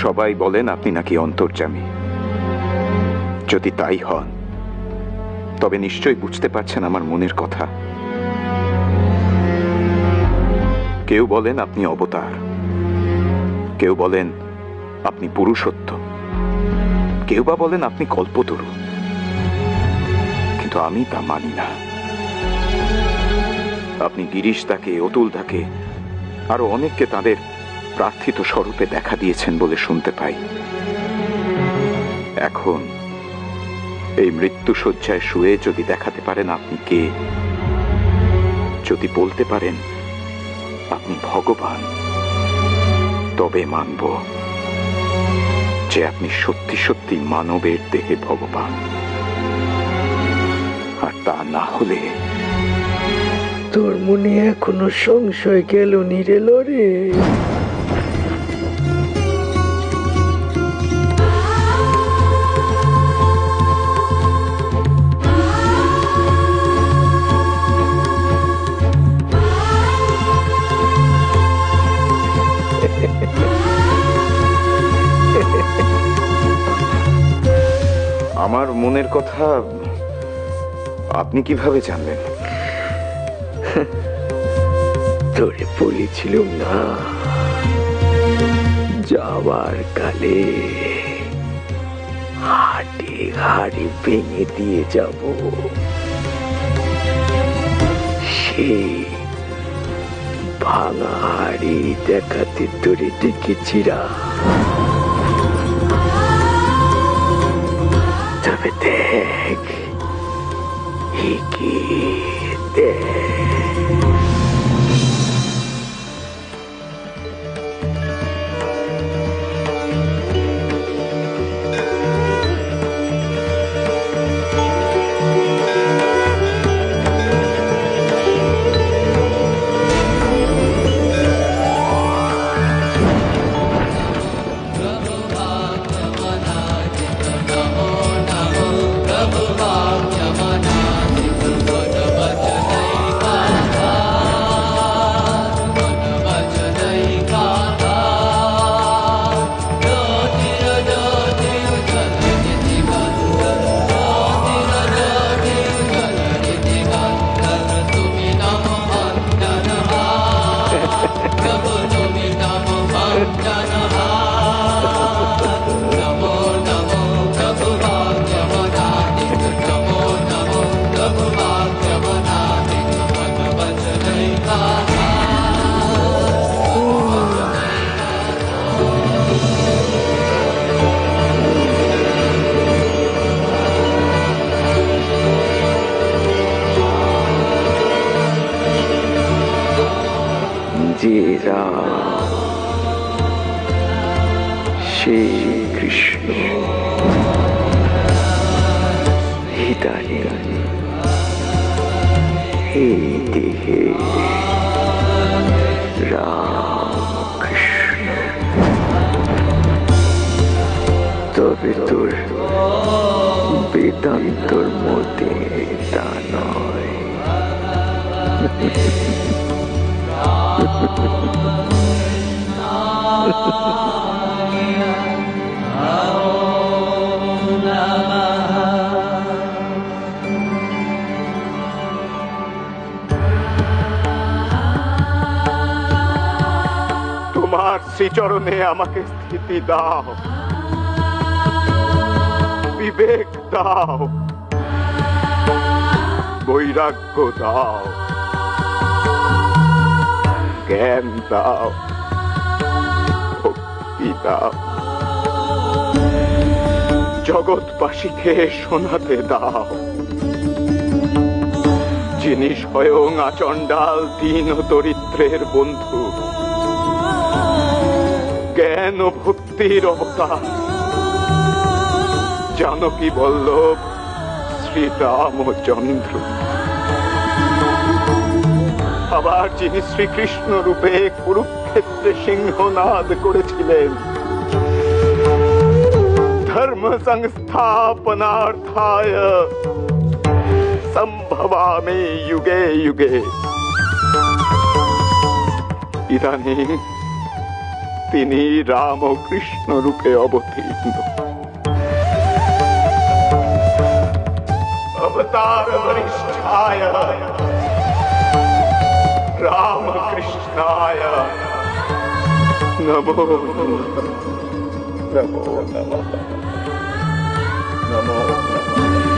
সবাই বলেন আপনি নাকি অন্তর্যামী। যদি তাই হন তবে নিশ্চয়ই বুঝতে পারছেন আমার মনের কথা। কেউ বলেন আপনি অবতার, কেউ বলেন আপনি পুরুষোত্তম, কেউ বা বলেন আপনি কল্পতরু, কিন্তু আমি তা মানি না। আপনি গিরিশ দাকে, অতুল দাকে, আরো অনেককে তাদের প্রার্থিত স্বরূপে দেখা দিয়েছেন বলে শুনতে পাই। এখন এই মৃত্যুশয্যায় শুয়ে যদি দেখাতে পারেন আপনি কে, যদি বলতে পারেন আপনি ভগবান, তবে মানব যে আপনি সত্যি সত্যি মানবের দেহে ভগবান। আর তা না হলে তোর মনে এখনো সংশয় গেল নি রে লরে? আমার মনের কথা আপনি কিভাবে জানলেন? তোরে বলেছিলাম না যাওয়ার কালে হাড়ি হাড়ি ভেঙে দিয়ে যাব। সেই ভাঙা হাড়ি দেখাতে তোরে ডেকেছিরা। তবে দেখ কি দেখ। শ্রীকৃষ্ণ হিতাহিত এই দেহে রামকৃষ্ণ। তবে তোর বেদান্তর মধ্যে তা নয়। তোমার শ্রীচরণে আমাকে স্থিতি দাও, বিবেক দাও, বৈরাগ্য দাও, জ্ঞান দাও, ভক্তি দাও, জগৎবাসীকে শোনাতে দাও, যিনি স্বয়ং আচণ্ডাল দীন ও দরিদ্রের বন্ধু, জ্ঞান ও ভক্তির অবতার, জানকী বল্লভ শ্রীরামচন্দ্র। আবার যিনি শ্রীকৃষ্ণ রূপে কুরুক্ষেত্রে সিংহনাদ করেছিলেন, ধর্ম সংস্থাপনার্থায় সম্ভবামি যুগে যুগে। ইদানীং তিনি রাম ও কৃষ্ণ রূপে অবতীর্ণ। अवतार वरिष्ठाय राम कृष्णाय नमो नमः नमो नमः नमो नमः।